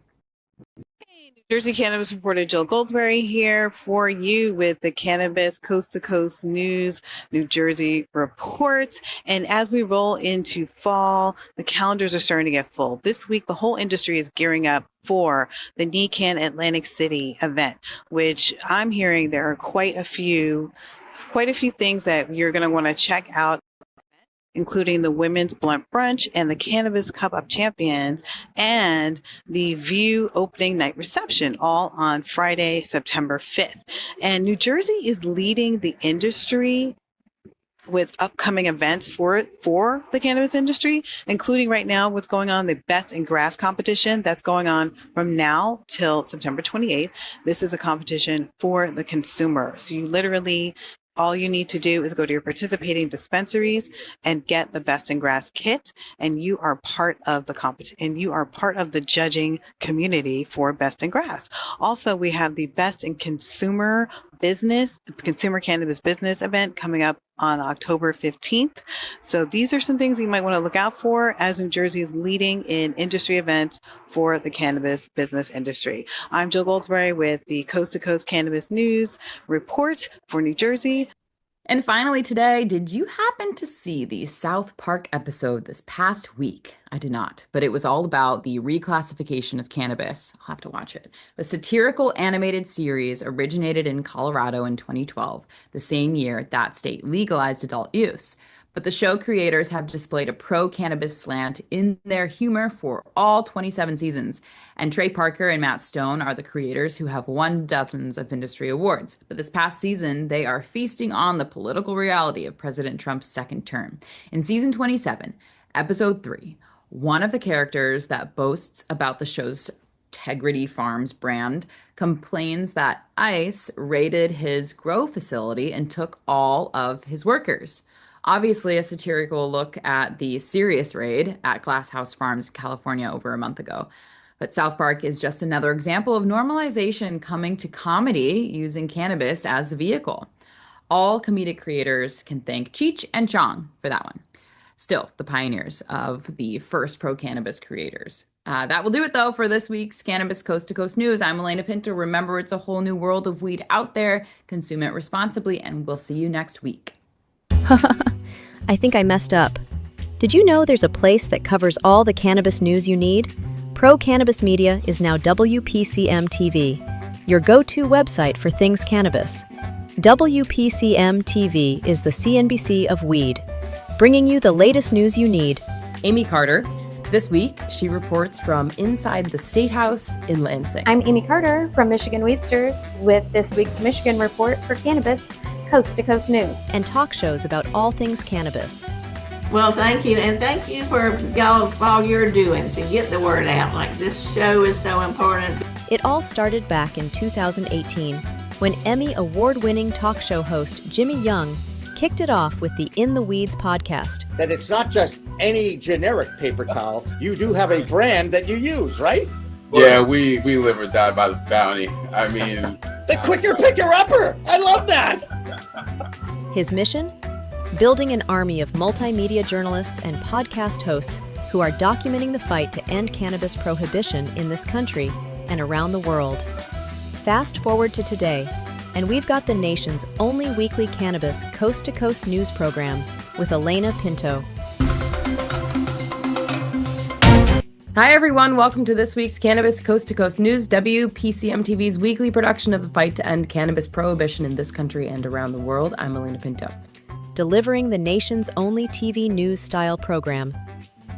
Jersey Cannabis reporter Jill Goldsberry here for you with the Cannabis Coast to Coast News New Jersey report. And as we roll into fall, the calendars are starting to get full. This week, the whole industry is gearing up for the NECANN Atlantic City event, which I'm hearing there are quite a few things that you're going to want to check out, including the Women's Blunt Brunch and the Cannabis Cup of Champions and the View opening night reception, all on Friday, September 5th. And New Jersey is leading the industry with upcoming events for the cannabis industry, including right now what's going on, the Best in Grass competition that's going on from now till September 28th. This is a competition for the consumer. So you literally, all you need to do is go to your participating dispensaries and get the Best in Grass kit, and you are part of the competition, and you are part of the judging community for Best in Grass. Also, we have the Best in Consumer Cannabis Business event coming up on October 15th. So these are some things you might want to look out for as New Jersey is leading in industry events for the cannabis business industry. I'm Jill Goldsberry with the Coast to Coast Cannabis News report for New Jersey. And finally today, did you happen to see the South Park episode this past week? I did not, but it was all about the reclassification of cannabis. I'll have to watch it. The satirical animated series originated in Colorado in 2012, the same year that state legalized adult use. But the show creators have displayed a pro-cannabis slant in their humor for all 27 seasons. And Trey Parker and Matt Stone are the creators who have won dozens of industry awards. But this past season, they are feasting on the political reality of President Trump's second term. In season 27, episode 3, one of the characters that boasts about the show's Integrity Farms brand complains that ICE raided his grow facility and took all of his workers. Obviously, a satirical look at the serious raid at Glass House Farms in California over a month ago. But South Park is just another example of normalization coming to comedy using cannabis as the vehicle. All comedic creators can thank Cheech and Chong for that one. Still, the pioneers of the first pro-cannabis creators. That will do it, though, for this week's Cannabis Coast to Coast News. I'm Alaina Pinto. Remember, it's a whole new world of weed out there. Consume it responsibly, and we'll see you next week. I think I messed up. Did you know there's a place that covers all the cannabis news you need? Pro Cannabis Media is now WPCM TV, your go-to website for things cannabis. WPCM TV is the CNBC of weed, bringing you the latest news you need. Amie Carter. This week, she reports from inside the State House in Lansing. I'm Amie Carter from Michigan Weedsters with this week's Michigan report for Cannabis Coast to Coast News. And talk shows about all things cannabis. Well, thank you. And thank you for all you're doing to get the word out. Like, this show is so important. It all started back in 2018 when Emmy award-winning talk show host Jimmy Young kicked it off with the In the Weeds podcast. That it's not just any generic paper towel. You do have a brand that you use, right? Yeah, we live or die by the bounty. I mean... the quicker picker-upper! I love that! His mission? Building an army of multimedia journalists and podcast hosts who are documenting the fight to end cannabis prohibition in this country and around the world. Fast forward to today, and we've got the nation's only weekly cannabis coast-to-coast news program with Alaina Pinto. Hi, everyone. Welcome to this week's Cannabis Coast to Coast News, WPCM TV's weekly production of the fight to end cannabis prohibition in this country and around the world. I'm Alaina Pinto. Delivering the nation's only TV news-style program.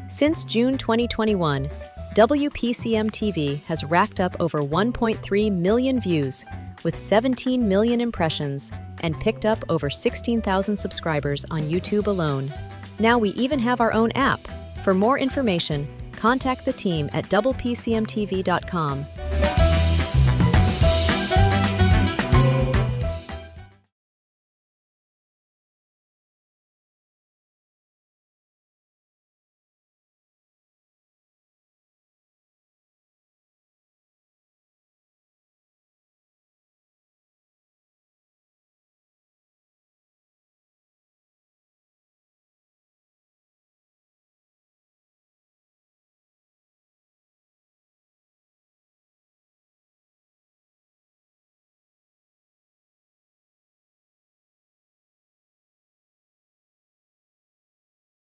Since June 2021, WPCM TV has racked up over 1.3 million views with 17 million impressions and picked up over 16,000 subscribers on YouTube alone. Now we even have our own app. For more information, contact the team at WPCMTV.com